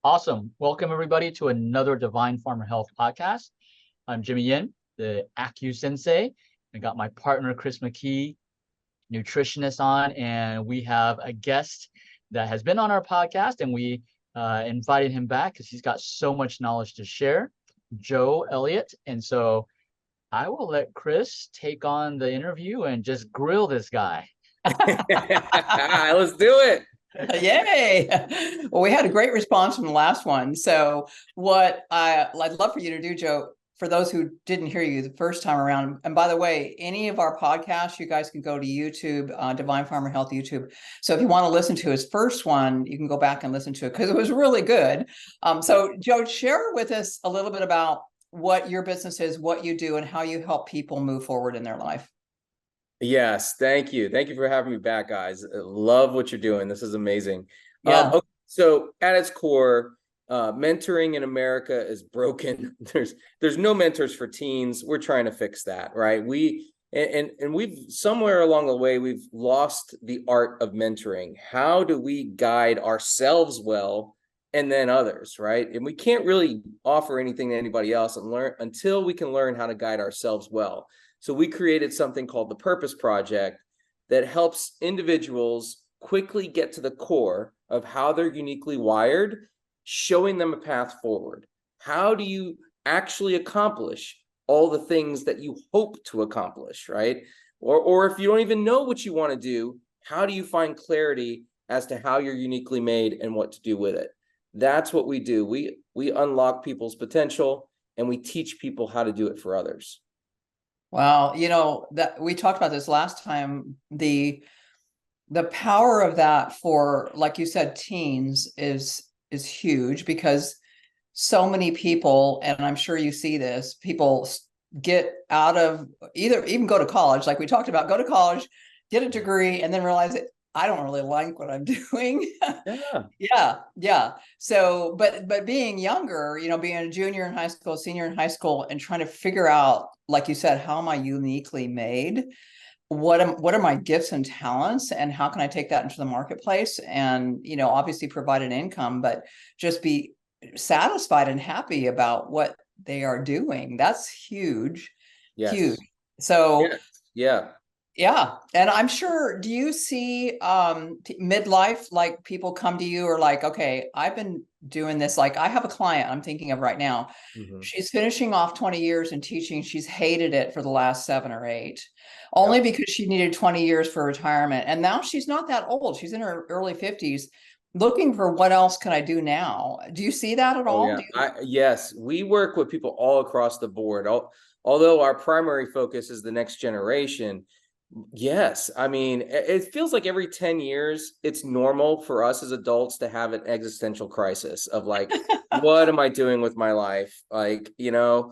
Awesome. Welcome, everybody, to another Divine Farmer Health podcast. I'm Jimmy Yin, the Acu Sensei. I got my partner, Chris McKee, nutritionist, on, and we have a guest that has been on our podcast, and we invited him back because he's got so much knowledge to share, Joe Elliott. And so I will let Chris take on the interview and just grill this guy. Let's do it. Yay. Well, we had a great response from the last one. So what I'd love for you to do, Joe, for those who didn't hear you the first time around, and by the way, any of our podcasts, you guys can go to YouTube, Divine Farmer Health YouTube. So if you want to listen to his first one, you can go back and listen to it because it was really good. So Joe, share with us a little bit about what your business is, what you do, and how you help people move forward in their life. Yes, thank you. Thank you for having me back, guys. Love what you're doing. This is amazing. Yeah. Okay, so at its core, mentoring in America is broken. There's no mentors for teens. We're trying to fix that, right? We've somewhere along the way, we've lost the art of mentoring. How do we guide ourselves well and then others, right? And we can't really offer anything to anybody else until we can learn how to guide ourselves well. So we created something called the Purpose Project that helps individuals quickly get to the core of how they're uniquely wired, showing them a path forward. How do you actually accomplish all the things that you hope to accomplish, right? Or if you don't even know what you want to do, how do you find clarity as to how you're uniquely made and what to do with it? That's what we do. We unlock people's potential and we teach people how to do it for others. Wow, that we talked about this last time. The power of that for, like you said, teens is huge because so many people, and I'm sure you see this, people get out of even go to college, like we talked about, go to college, get a degree, and then realize that I don't really like what I'm doing. Yeah. So, but being younger, being a junior in high school, senior in high school, and trying to figure out, like you said, how am I uniquely made? What are my gifts and talents, and how can I take that into the marketplace? And, obviously provide an income, but just be satisfied and happy about what they are doing. That's huge. Yes. Huge. So yeah. Yeah. And I'm sure, do you see midlife, like people come to you or like, okay, I've been doing this. Like I have a client I'm thinking of right now. Mm-hmm. She's finishing off 20 years in teaching. She's hated it for the last 7 or 8, only because she needed 20 years for retirement. And now she's not that old. She's in her early 50s looking for what else can I do now? Do you see that at all? Yes, we work with people all across the board. Although our primary focus is the next generation. Yes. I mean, it feels like every 10 years, it's normal for us as adults to have an existential crisis of like, what am I doing with my life? Like, but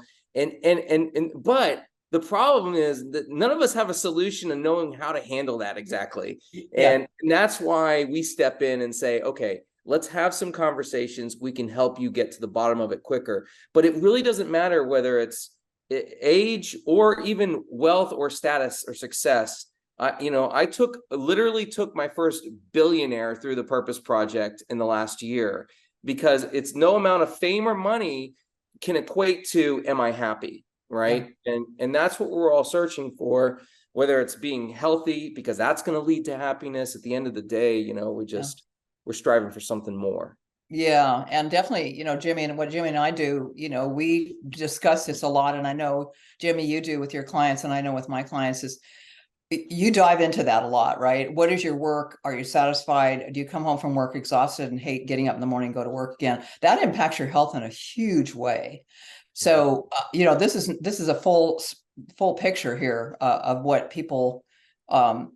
the problem is that none of us have a solution to knowing how to handle that exactly. And that's why we step in and say, okay, let's have some conversations. We can help you get to the bottom of it quicker. But it really doesn't matter whether it's age or even wealth or status or success. I literally took my first billionaire through the Purpose Project in the last year because it's no amount of fame or money can equate to, am I happy? Right. Yeah. And that's what we're all searching for, whether it's being healthy, because that's going to lead to happiness at the end of the day. We're striving for something more. Yeah. And definitely, Jimmy, and what Jimmy and I do, we discuss this a lot. And I know, Jimmy, you do with your clients, and I know with my clients is you dive into that a lot, right? What is your work? Are you satisfied? Do you come home from work exhausted and hate getting up in the morning, go to work again? That impacts your health in a huge way. So, this is a full picture here of what people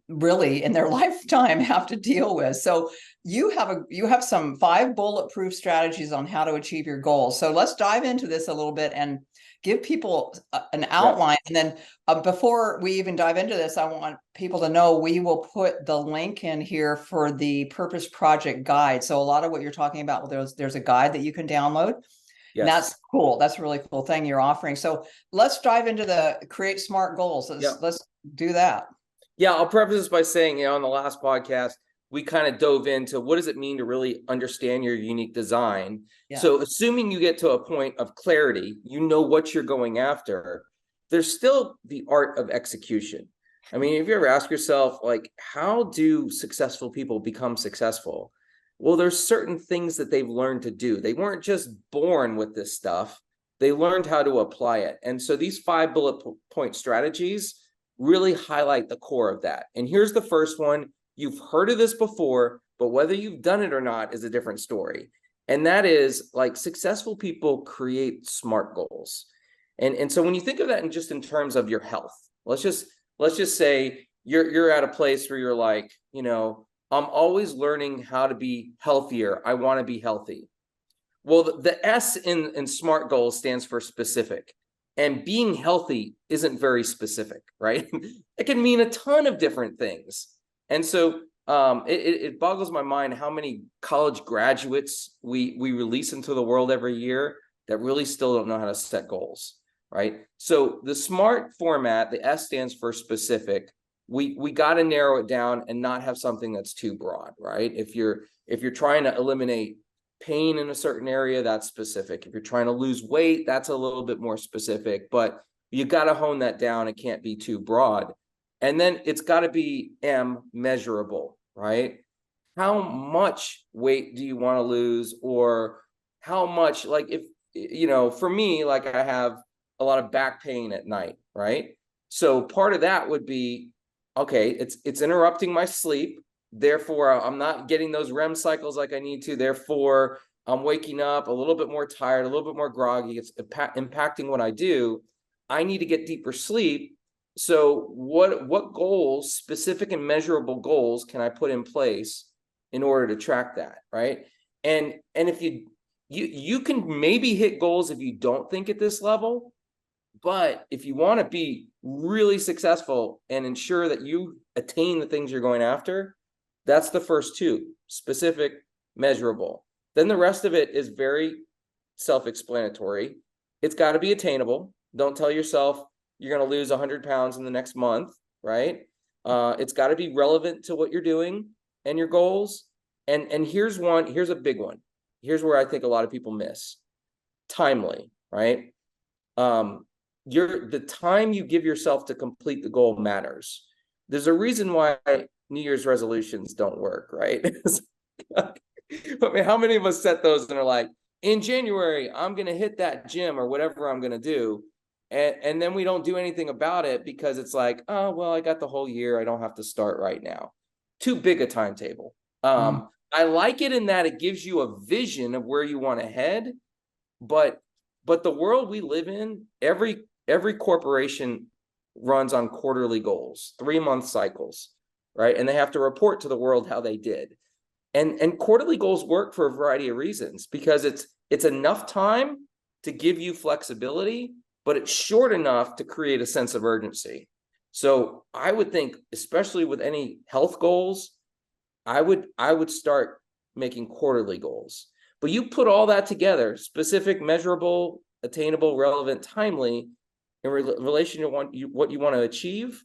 really in their lifetime have to deal with. So you have some 5 bulletproof strategies on how to achieve your goals. So let's dive into this a little bit and give people an outline. And then before we even dive into this, I want people to know we will put the link in here for the Purpose Project guide. So a lot of what you're talking about, there's a guide that you can download. Yes. And that's cool. That's a really cool thing you're offering. So let's dive into the create smart goals. Let's do that. Yeah, I'll preface this by saying, on the last podcast, we kind of dove into what does it mean to really understand your unique design. Yeah. So assuming you get to a point of clarity, you know what you're going after, there's still the art of execution. I mean, if you ever ask yourself, like, how do successful people become successful? Well, there's certain things that they've learned to do. They weren't just born with this stuff. They learned how to apply it. And so these 5 bullet point strategies really highlight the core of that. And here's the first one. You've heard of this before, but whether you've done it or not is a different story. And that is, like, successful people create SMART goals. And so when you think of that in terms of your health, let's just say you're at a place where you're like, you know, I'm always learning how to be healthier. I want to be healthy. Well, the S in SMART goals stands for specific. And being healthy isn't very specific, right? It can mean a ton of different things. And so it boggles my mind how many college graduates we release into the world every year that really still don't know how to set goals, right? So the SMART format, the S stands for specific. We got to narrow it down and not have something that's too broad, right? If you're trying to eliminate pain in a certain area, that's specific. If you're trying to lose weight, that's a little bit more specific, but you got to hone that down. It can't be too broad. And then it's got to be measurable, right? How much weight do you want to lose, or how much, like, if, you know, for me, like, I have a lot of back pain at night, right? So part of that would be, okay, it's interrupting my sleep. Therefore, I'm not getting those REM cycles like I need to. Therefore, I'm waking up a little bit more tired, a little bit more groggy. It's impacting what I do. I need to get deeper sleep. So what goals, specific and measurable goals, can I put in place in order to track that, right? And if you can maybe hit goals if you don't think at this level, but if you want to be really successful and ensure that you attain the things you're going after, that's the first 2, specific, measurable. Then the rest of it is very self-explanatory. It's got to be attainable. Don't tell yourself you're going to lose 100 pounds in the next month, right? It's got to be relevant to what you're doing and your goals. And here's a big one. Here's where I think a lot of people miss. Timely, right? The time you give yourself to complete the goal matters. There's a reason why New Year's resolutions don't work, right? I mean, how many of us set those and are like, in January, I'm going to hit that gym or whatever I'm going to do. And then we don't do anything about it because it's like, oh, well, I got the whole year. I don't have to start right now. Too big a timetable. I like it in that it gives you a vision of where you want to head. But the world we live in, every corporation runs on quarterly goals, 3-month cycles, right? And they have to report to the world how they did. And quarterly goals work for a variety of reasons, because it's enough time to give you flexibility, but it's short enough to create a sense of urgency. So I would think, especially with any health goals, I would start making quarterly goals. But you put all that together, specific, measurable, attainable, relevant, timely, in relation to what you want to achieve,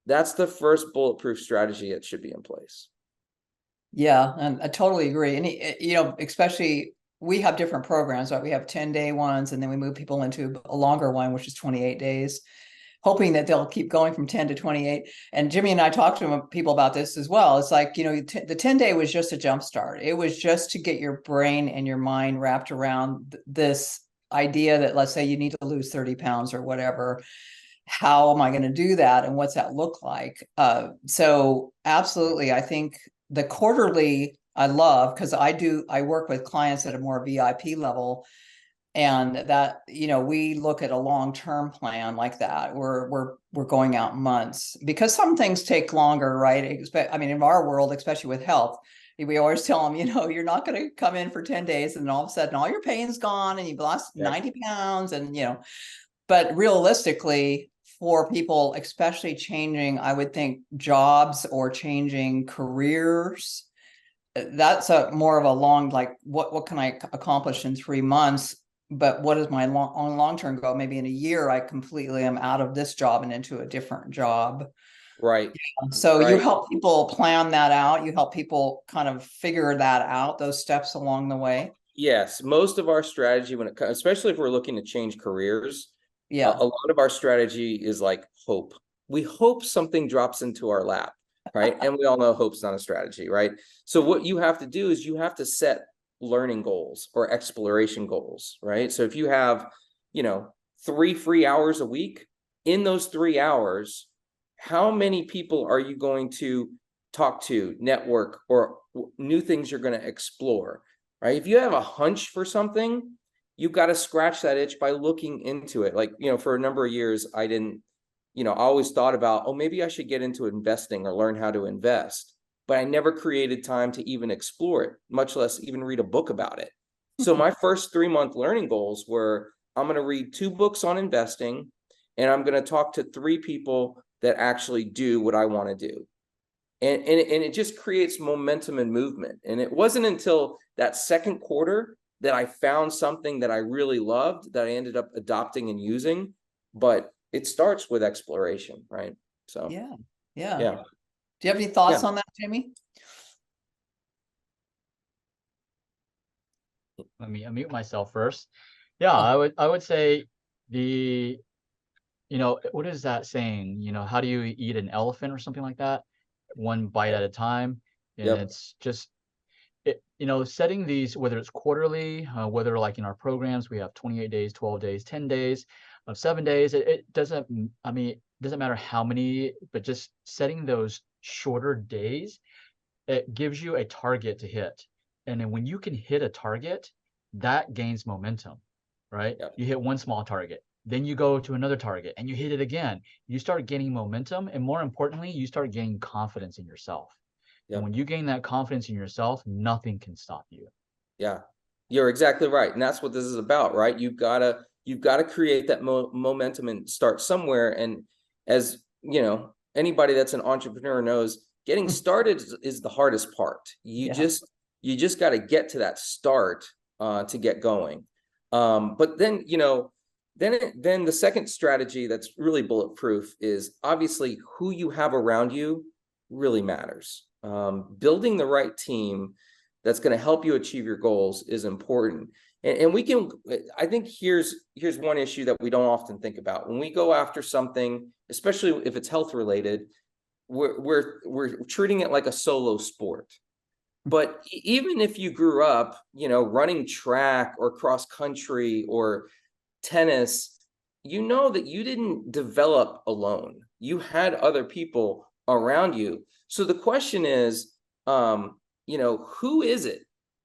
that's the first bulletproof strategy that should be in place. Yeah, and I totally agree. And, you know, especially we have different programs, right? We have 10-day ones, and then we move people into a longer one, which is 28 days, hoping that they'll keep going from 10 to 28. And Jimmy and I talked to people about this as well. It's like, you know, the 10-day was just a jump start. It was just to get your brain and your mind wrapped around this idea that, let's say you need to lose 30 pounds or whatever. How am I going to do that? And what's that look like? So absolutely. I think the quarterly I love, because I work with clients at a more VIP level, and that, you know, we look at a long-term plan like that. We're going out months, because some things take longer, right? I mean, in our world, especially with health, we always tell them, you know, you're not going to come in for 10 days and all of a sudden all your pain's gone and you've lost 90 pounds, and, you know, but realistically, for people, especially changing, I would think, jobs or changing careers, that's a more of a long, like, what can I accomplish in 3 months? But what is my long-term goal? Maybe in a year, I completely am out of this job and into a different job. Right. So you Right. help people plan that out. You help people kind of figure that out, those steps along the way. Yes, most of our strategy when it comes, especially if we're looking to change careers, Yeah. a lot of our strategy is like hope. We hope something drops into our lap, right? And we all know hope's not a strategy, right? So what you have to do is you have to set learning goals or exploration goals, right? So if you have, 3 free hours a week, in those 3 hours, how many people are you going to talk to, network, or new things you're going to explore? Right? If you have a hunch for something, you've got to scratch that itch by looking into it. Like, for a number of years, I didn't, I always thought about, oh, maybe I should get into investing or learn how to invest, but I never created time to even explore it, much less even read a book about it. So my first 3-month learning goals were, I'm going to read 2 books on investing, and I'm going to talk to 3 people that actually do what I want to do. And it just creates momentum and movement. And it wasn't until that second quarter that I found something that I really loved that I ended up adopting and using. But it starts with exploration, right? So Yeah. yeah. Do you have any thoughts Yeah. on that, Jamie? Let me unmute myself first. Yeah, I would say what is that saying? How do you eat an elephant or something like that? One bite at a time. And Yep. it's just setting these, whether it's quarterly, whether like in our programs, we have 28 days, 12 days, 10 days, 7 days. It doesn't, it doesn't matter how many, but just setting those shorter days, it gives you a target to hit. And then when you can hit a target, that gains momentum, right? Yep. You hit one small target, then you go to another target and you hit it again. You start gaining momentum. And more importantly, you start gaining confidence in yourself. And Yep. when you gain that confidence in yourself, nothing can stop you. Yeah, you're exactly right. And that's what this is about, right? You've got to create that momentum and start somewhere. And as anybody that's an entrepreneur knows, getting started is the hardest part. You just got to get to that start to get going. But then, then the second strategy that's really bulletproof is obviously who you have around you really matters. Building the right team that's going to help you achieve your goals is important. And we can, I think here's one issue that we don't often think about. When we go after something, especially if it's health related, we're treating it like a solo sport. But even if you grew up, running track or cross country or tennis, that you didn't develop alone. You had other people around you. So the question is, who is it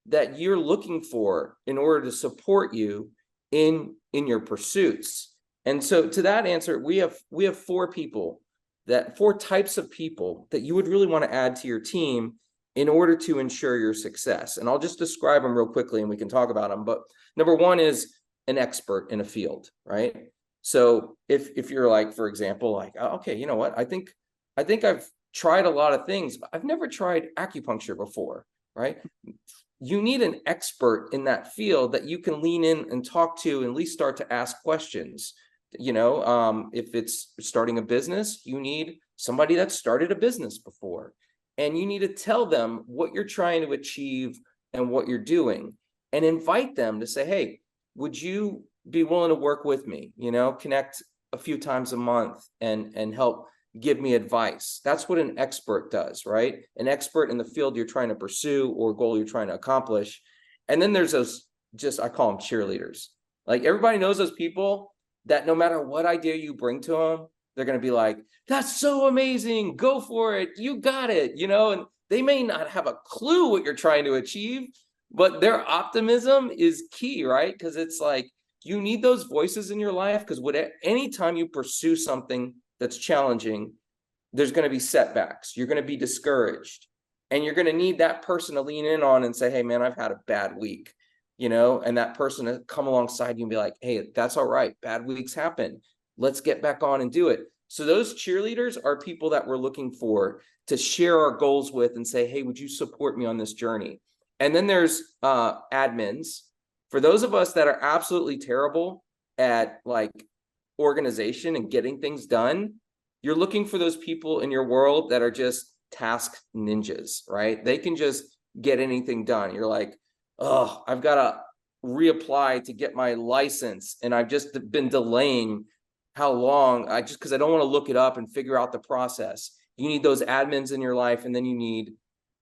that you're looking for in order to support you in your pursuits? And so to that answer, we have 4 types of people that you would really want to add to your team in order to ensure your success. And I'll just describe them real quickly and we can talk about them. But number 1 is an expert in a field, right? So if you're like, for example, like, okay, you know what? I think I've tried a lot of things, but I've never tried acupuncture before, right? You need an expert in that field that you can lean in and talk to and at least start to ask questions. If it's starting a business, you need somebody that started a business before, and you need to tell them what you're trying to achieve and what you're doing, and invite them to say, hey, would you be willing to work with me? Connect a few times a month and help give me advice. That's what an expert does, right? An expert in the field you're trying to pursue or goal you're trying to accomplish. And then there's those, I call them cheerleaders. Like, everybody knows those people that no matter what idea you bring to them, they're going to be like, that's so amazing. Go for it. You got it. And they may not have a clue what you're trying to achieve, but their optimism is key, right? Because it's like, you need those voices in your life, because anytime you pursue something that's challenging, there's going to be setbacks. You're going to be discouraged, and you're going to need that person to lean in on and say, hey man, I've had a bad week, and that person to come alongside you and be like, hey, that's all right. Bad weeks happen. Let's get back on and do it. So those cheerleaders are people that we're looking for to share our goals with and say, hey, would you support me on this journey? And then there's admins. For those of us that are absolutely terrible at like organization and getting things done, you're looking for those people in your world that are just task ninjas, right? They can just get anything done. You're like, oh, I've got to reapply to get my license, and I've just been delaying how long, because I don't want to look it up and figure out the process. You need those admins in your life, and then you need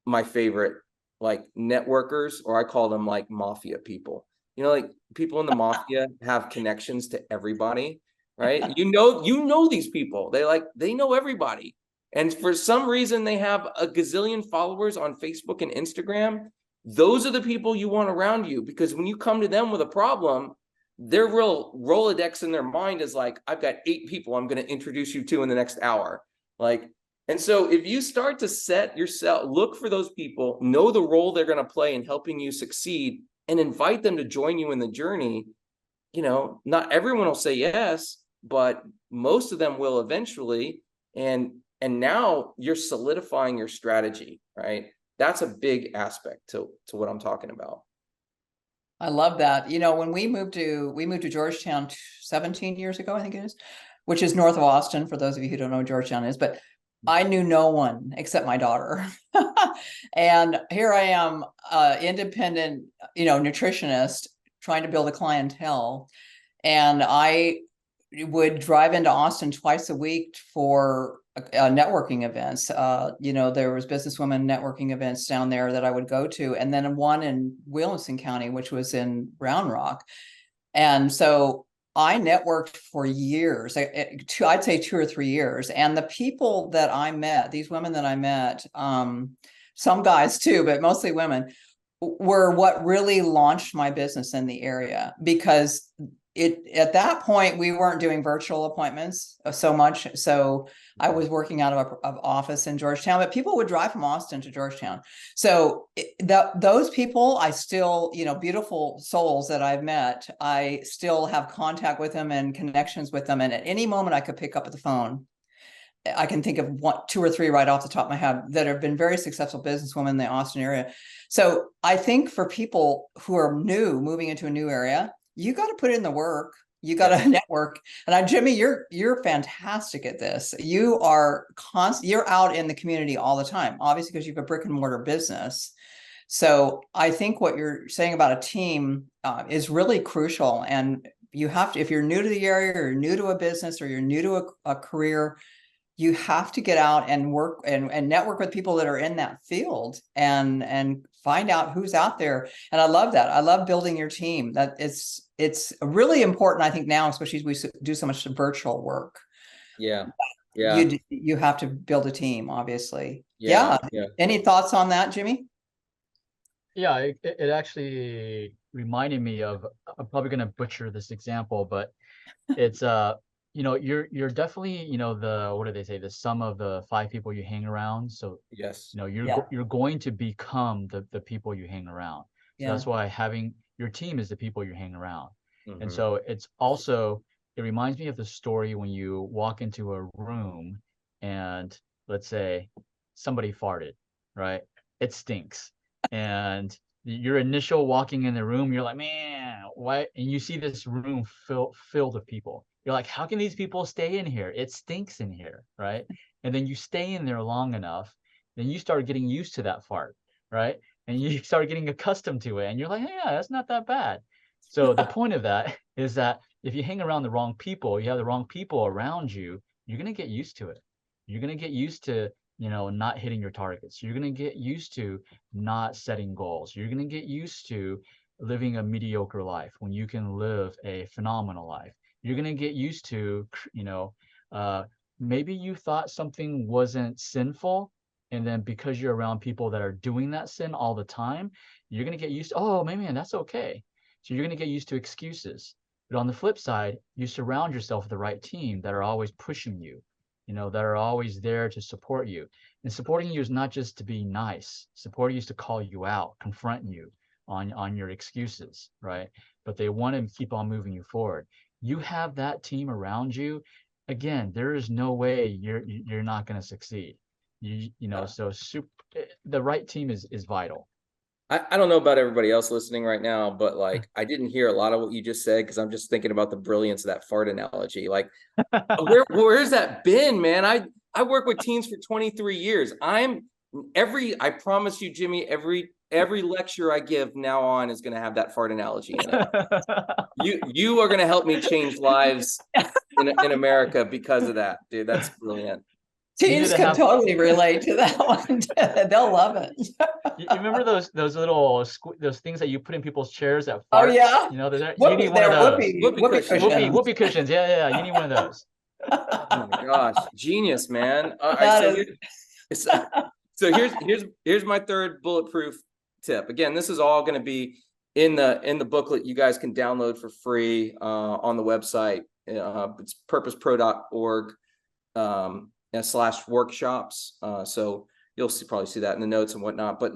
my favorite, like networkers, or I call them like mafia people. Like people in the mafia have connections to everybody, right? You know these people. They know everybody. And for some reason they have a gazillion followers on Facebook and Instagram. Those are the people you want around you, because when you come to them with a problem, their real Rolodex in their mind is like, I've got 8 people I'm going to introduce you to in the next hour. And so if you start to set yourself, look for those people, know the role they're going to play in helping you succeed, and invite them to join you in the journey, not everyone will say yes, but most of them will eventually. And now you're solidifying your strategy, right? That's a big aspect to what I'm talking about. I love that. When we moved to Georgetown 17 years ago, I think it is, which is north of Austin, for those of you who don't know where Georgetown is, but I knew no one except my daughter. And here I am, independent, nutritionist, trying to build a clientele. And I would drive into Austin twice a week for networking events. There was businesswomen networking events down there that I would go to, and then one in Williamson County, which was in Round Rock. And so I networked for years. I'd say 2 or 3 years. And the people that I met, these women that I met, some guys too, but mostly women, were what really launched my business in the area, because at that point we weren't doing virtual appointments so much. So I was working out of an office in Georgetown, but people would drive from Austin to Georgetown. So those people, I still, beautiful souls that I've met, I still have contact with them and connections with them. And at any moment I could pick up the phone. I can think of 2 or 3 right off the top of my head that have been very successful businesswomen in the Austin area. So I think for people who are moving into a new area, you got to put in the work. You got to network. And Jimmy, you're fantastic at this. You are you're out in the community all the time, obviously, because you have a brick and mortar business. So I think what you're saying about a team is really crucial. And you have to, if you're new to the area, or you're new to a business, or you're new to a career, you have to get out and work and network with people that are in that field and find out who's out there. And I love that. I love building your team. That it's really important, I think, now, especially as we do so much virtual work. Yeah. You have to build a team, obviously. Yeah. Any thoughts on that, Jimmy? Yeah, it actually reminded me of, I'm probably going to butcher this example, but it's you're definitely, what do they say, the sum of the 5 people you hang around. So yes, you're going to become the people you hang around. So that's why having your team is the people you hang around. And so it's also, it reminds me of the story when you walk into a room and let's say somebody farted, right? It stinks. And your initial walking in the room, you're like, man, why? And you see this room filled with people. You're like, how can these people stay in here? It stinks in here, right? And then you stay in there long enough, then you start getting used to that fart, right? And you start getting accustomed to it. And you're like, hey, yeah, that's not that bad. So the point of that is that if you hang around the wrong people, you have the wrong people around you, you're going to get used to it. You're going to get used to, not hitting your targets. You're going to get used to not setting goals. You're going to get used to living a mediocre life when you can live a phenomenal life. You're going to get used to, maybe you thought something wasn't sinful. And then because you're around people that are doing that sin all the time, you're going to get used to, oh, man, that's okay. So you're going to get used to excuses. But on the flip side, you surround yourself with the right team that are always pushing you, that are always there to support you. And supporting you is not just to be nice. Supporting you is to call you out, confront you on your excuses, right? But they want to keep on moving you forward. You have that team around you. Again, there is no way you're not going to succeed. So the right team is vital. I don't know about everybody else listening right now, but like I didn't hear a lot of what you just said because I'm just thinking about the brilliance of that fart analogy. Like, where's that been, man? I work with teens for 23 years. I promise you, Jimmy, every lecture I give now on is going to have that fart analogy in it. You are going to help me change lives in America because of that, dude. That's brilliant. Teens can totally relate to that one. They'll love it. You remember those little those things that you put in people's chairs that Oh fart? yeah. You know, you need one of those. Whoopee cushions. Whoopee cushions. Yeah. You need one of those. Oh my gosh, genius, man. All That right, so here's my third bulletproof tip. Again, this is all going to be in the booklet you guys can download for free on the website. It's purposepro.org /workshops. So you'll probably see that in the notes and whatnot. But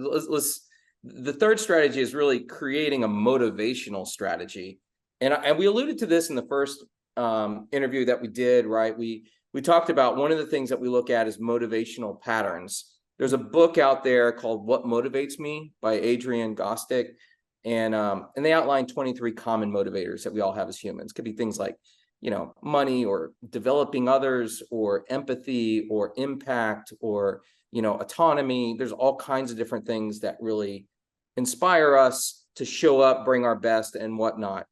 the third strategy is really creating a motivational strategy. And we alluded to this in the first interview that we did, right? We talked about one of the things that we look at is motivational patterns. There's a book out there called What Motivates Me by Adrian Gostick. And they outline 23 common motivators that we all have as humans. Could be things like, money, or developing others, or empathy, or impact, or, autonomy. There's all kinds of different things that really inspire us to show up, bring our best, and whatnot.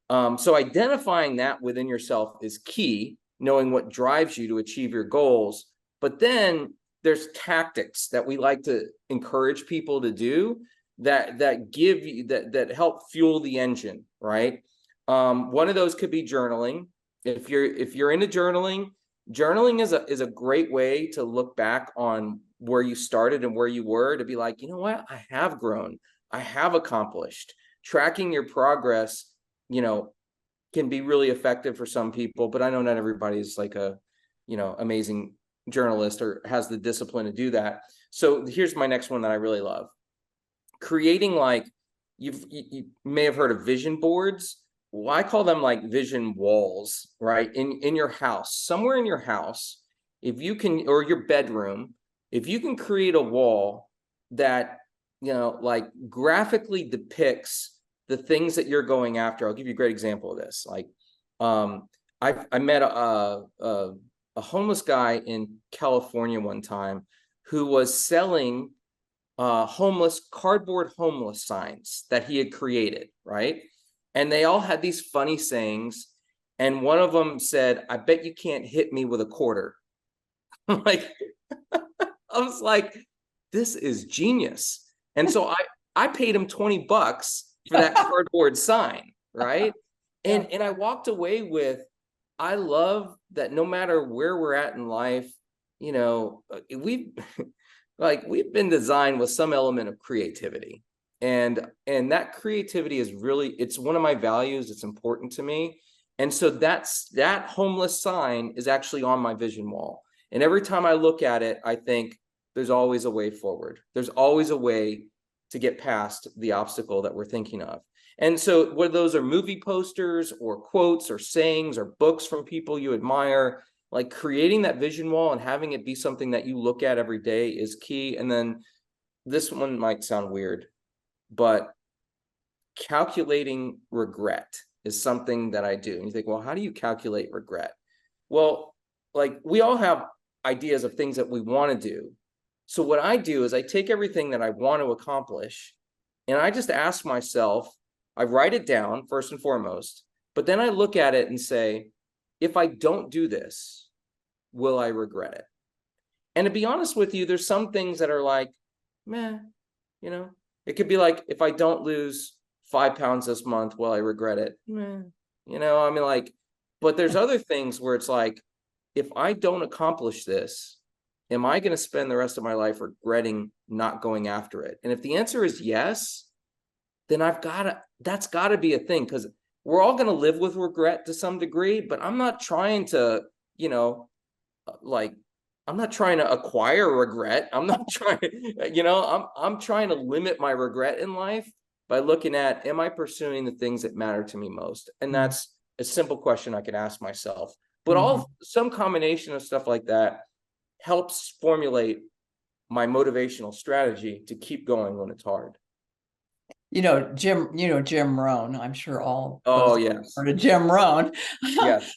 So identifying that within yourself is key, knowing what drives you to achieve your goals. But then there's tactics that we like to encourage people to do that give you that help fuel the engine, right? One of those could be journaling. If you're into journaling is a great way to look back on where you started and where you were, to be like, you know what, I have grown, I have accomplished. Tracking your progress, can be really effective for some people, but I know not everybody's like a, amazing journalist or has the discipline to do that. So here's my next one that I really love. Creating, like, you may have heard of vision boards. Well, I call them like vision walls, right? In your house, somewhere in your house, if you can, or your bedroom, if you can create a wall that, like graphically depicts the things that you're going after. I'll give you a great example of this. Like, I met a homeless guy in California one time who was selling cardboard homeless signs that he had created, right? And they all had these funny sayings. And one of them said, "I bet you can't hit me with a quarter." Like, I was like, this is genius. And so I paid him $20 for that cardboard sign, right? And I walked away with, I love that no matter where we're at in life, we've been designed with some element of creativity. And that creativity is really, it's one of my values. It's important to me. And so that homeless sign is actually on my vision wall. And every time I look at it, I think there's always a way forward. There's always a way to get past the obstacle that we're thinking of. And so whether those are movie posters or quotes or sayings or books from people you admire, like creating that vision wall and having it be something that you look at every day is key. And then this one might sound weird, but calculating regret is something that I do. And you think, well, how do you calculate regret? Well, like, we all have ideas of things that we want to do. So what I do is I take everything that I want to accomplish and I just ask myself, I write it down first and foremost, but then I look at it and say, if I don't do this, will I regret it? And to be honest with you, there's some things that are like, meh, it could be like, if I don't lose 5 pounds this month, will I regret it? Meh. But there's other things where it's like, if I don't accomplish this, am I going to spend the rest of my life regretting not going after it? And if the answer is yes, then that's got to be a thing, because we're all going to live with regret to some degree, but I'm not trying to, I'm not trying to acquire regret. I'm not trying, I'm trying to limit my regret in life by looking at, am I pursuing the things that matter to me most? And that's a simple question I can ask myself. But some combination of stuff like that helps formulate my motivational strategy to keep going when it's hard. Jim Rohn. I'm sure all Oh, those yes. heard of Jim Rohn. Yes.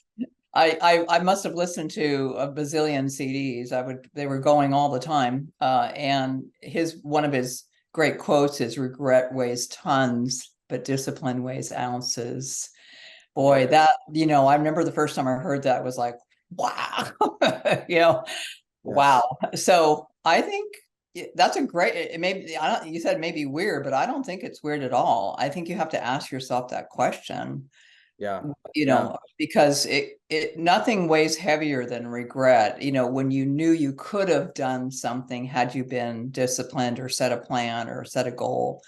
I must have listened to a bazillion CDs. They were going all the time. And one of his great quotes is regret weighs tons, but discipline weighs ounces. Boy, Yes. I remember the first time I heard that was like, wow, Yes. wow. So I think that's a great, it may, I don't, you said it may be weird, but I don't think it's weird at all. I think you have to ask yourself that question, Yeah. Yeah. because nothing weighs heavier than regret, when you knew you could have done something had you been disciplined or set a plan or set a goal.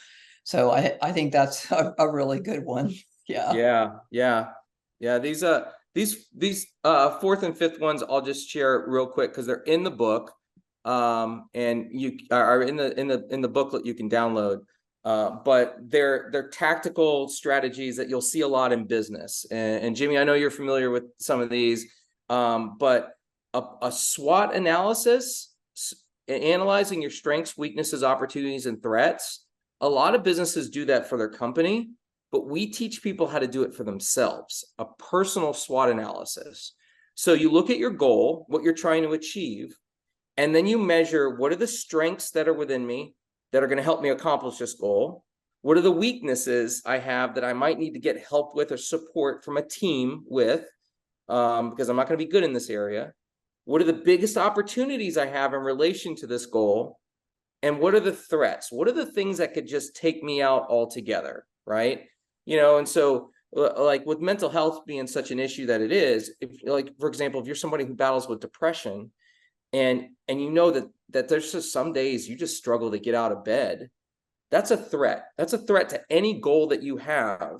So I think that's a really good one. Yeah. Yeah. Yeah. Yeah. These fourth and fifth ones I'll just share real quick because they're in the book. And you are in the booklet you can download. But they're tactical strategies that you'll see a lot in business. And Jimmy, I know you're familiar with some of these. But a SWOT analysis, analyzing your strengths, weaknesses, opportunities, and threats. A lot of businesses do that for their company, but we teach people how to do it for themselves, a personal SWOT analysis. So you look at your goal, what you're trying to achieve, and then you measure what are the strengths that are within me that are going to help me accomplish this goal? What are the weaknesses I have that I might need to get help with or support from a team with, because I'm not going to be good in this area? What are the biggest opportunities I have in relation to this goal? And what are the threats? What are the things that could just take me out altogether, right? And so like with mental health being such an issue that it is, if like, for example, if you're somebody who battles with depression and that there's just some days you just struggle to get out of bed, that's a threat. That's a threat to any goal that you have.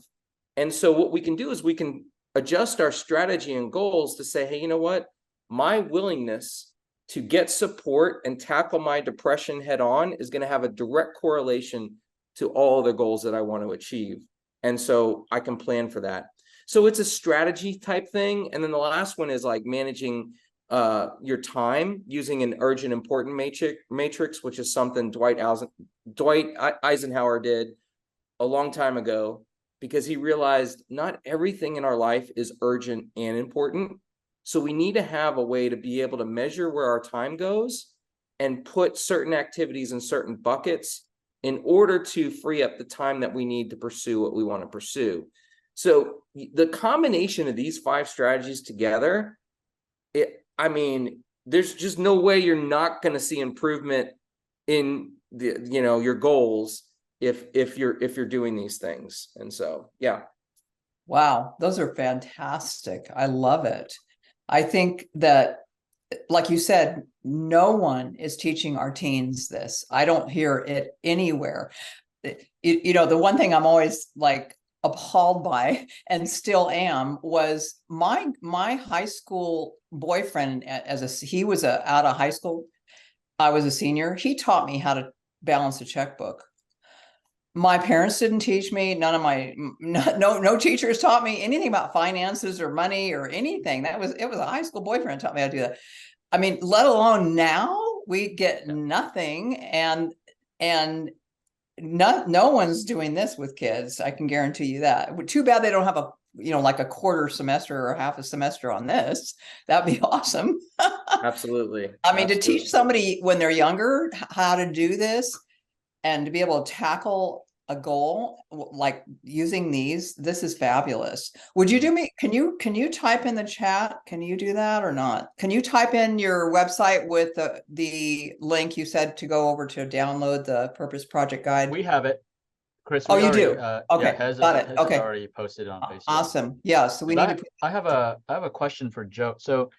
And so what we can do is we can adjust our strategy and goals to say, hey, you know what? My willingness to get support and tackle my depression head on is going to have a direct correlation to all the goals that I want to achieve. And so I can plan for that. So it's a strategy type thing. And then the last one is like managing your time using an urgent important matrix, which is something Dwight Eisenhower did a long time ago, because he realized not everything in our life is urgent and important. So we need to have a way to be able to measure where our time goes and put certain activities in certain buckets in order to free up the time that we need to pursue what we want to pursue. So the combination of these 5 strategies together, there's just no way you're not going to see improvement in your goals if you're doing these things. And so, yeah. Wow, those are fantastic. I love it. I think that, like you said, no one is teaching our teens this. I don't hear it anywhere. The one thing I'm always like appalled by, and still am, was my high school boyfriend. He was out of high school. I was a senior. He taught me how to balance a checkbook. My parents didn't teach me. No teachers taught me anything about finances or money or anything. It was a high school boyfriend taught me how to do that. I mean, let alone now we get nothing, and no one's doing this with kids. I can guarantee you that. Too bad they don't have like a quarter semester or half a semester on this. That'd be awesome. Absolutely. I mean, to teach somebody when they're younger how to do this, and to be able to tackle a goal like using this is fabulous. Would you do me? Can you type in the chat? Can you do that or not? Can you type in your website with the link you said to go over to download the Purpose Project Guide? We have it, Chris. Oh, you do? Okay, yeah, got it. Okay, already posted on Facebook. Awesome. Yeah, so we need to. I have a question for Joe. So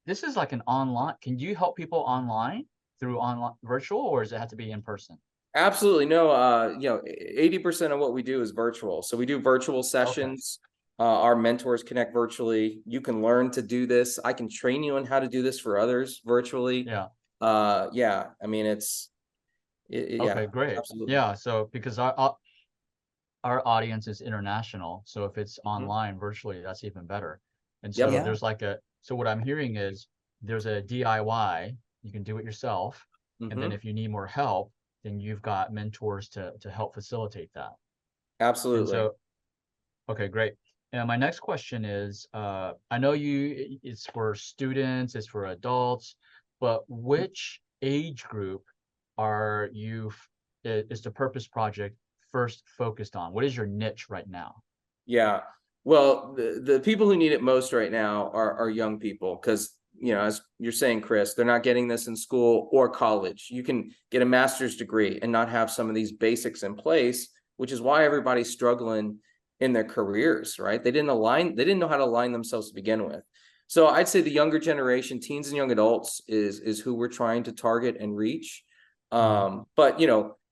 this is like an online. Can you help people online through online virtual, or does it have to be in person? Absolutely. No, 80% of what we do is virtual. So we do virtual sessions. Okay. Our mentors connect virtually. You can learn to do this. I can train you on how to do this for others virtually. Yeah. Yeah. I mean, okay, great. Absolutely. Yeah. So because our audience is international, so if it's online virtually, that's even better. And so there's so what I'm hearing is there's a DIY, you can do it yourself, And then if you need more help, then you've got mentors to help facilitate that. And Absolutely. so, okay, great. And my next question is, I know it's for students, it's for adults, but which age group is the Purpose Project first focused on? What is your niche right now? Yeah. Well, the people who need it most right now are young people, because, as you're saying, Chris, they're not getting this in school or college. You can get a master's degree and not have some of these basics in place, which is why everybody's struggling in their careers, right? They didn't know how to align themselves to begin with. So I'd say the younger generation, teens and young adults, is who we're trying to target and reach. But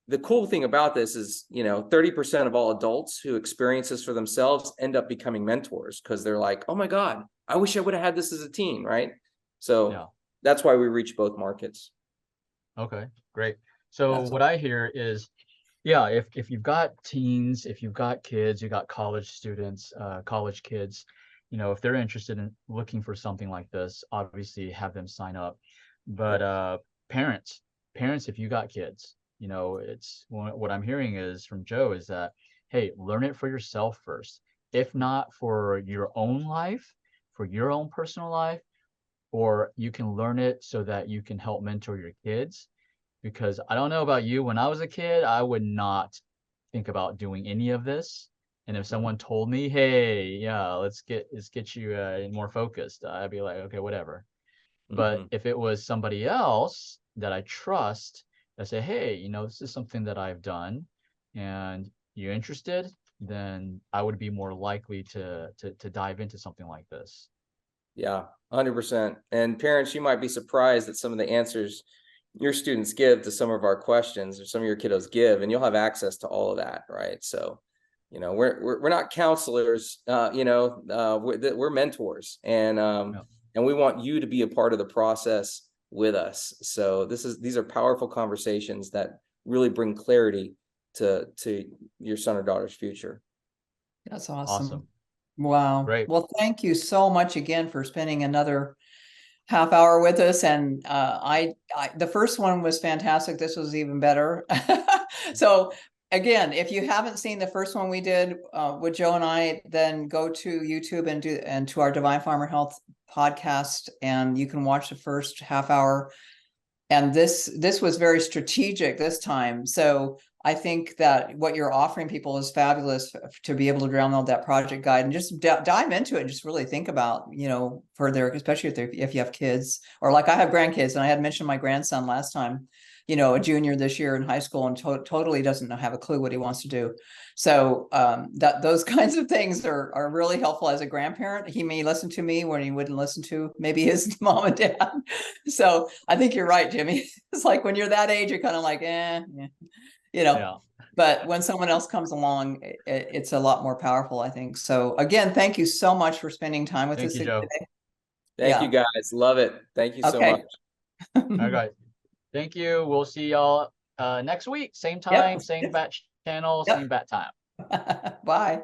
the cool thing about this is, 30% of all adults who experience this for themselves end up becoming mentors, because they're like, oh my God, I wish I would have had this as a teen, right? So that's why we reach both markets. Okay, great. So what I hear is, if you've got teens, if you've got kids, you got college students, college kids, if they're interested in looking for something like this, obviously have them sign up. But parents, if you got kids, it's what I'm hearing is from Joe is that, hey, learn it for yourself first. If not for your own life, for your own personal life, or you can learn it so that you can help mentor your kids. Because I don't know about you, when I was a kid, I would not think about doing any of this. And if someone told me, hey, yeah, let's get you more focused, I'd be like, okay, whatever. But if it was somebody else that I trust, that say, hey, this is something that I've done and you're interested, then I would be more likely to dive into something like this. Yeah, 100%. And parents, you might be surprised at some of the answers your students give to some of our questions, or some of your kiddos give, and you'll have access to all of that, right? So, we're not counselors, we're mentors, and we want you to be a part of the process with us. So these are powerful conversations that really bring clarity to your son or daughter's future. That's awesome. Awesome. Wow. Great. Well, thank you so much again for spending another half hour with us. And the first one was fantastic. This was even better. So again, if you haven't seen the first one we did with Joe and I, then go to YouTube and to our Divine Farmer Health podcast, and you can watch the first half hour. And this was very strategic this time. So I think that what you're offering people is fabulous to be able to download that project guide and just dive into it and just really think about, further, especially if you have kids, or like I have grandkids, and I had mentioned my grandson last time, a junior this year in high school, and totally doesn't have a clue what he wants to do. So those kinds of things are really helpful as a grandparent. He may listen to me when he wouldn't listen to maybe his mom and dad. So I think you're right, Jimmy. It's like when you're that age, you're kind of like, but when someone else comes along, it's a lot more powerful, I think. So again, thank you so much for spending time with us today. Thank you, guys. Love it. Thank you so much. All right. Thank you. We'll see y'all next week. Same time, same bat channel, same bat time. Bye.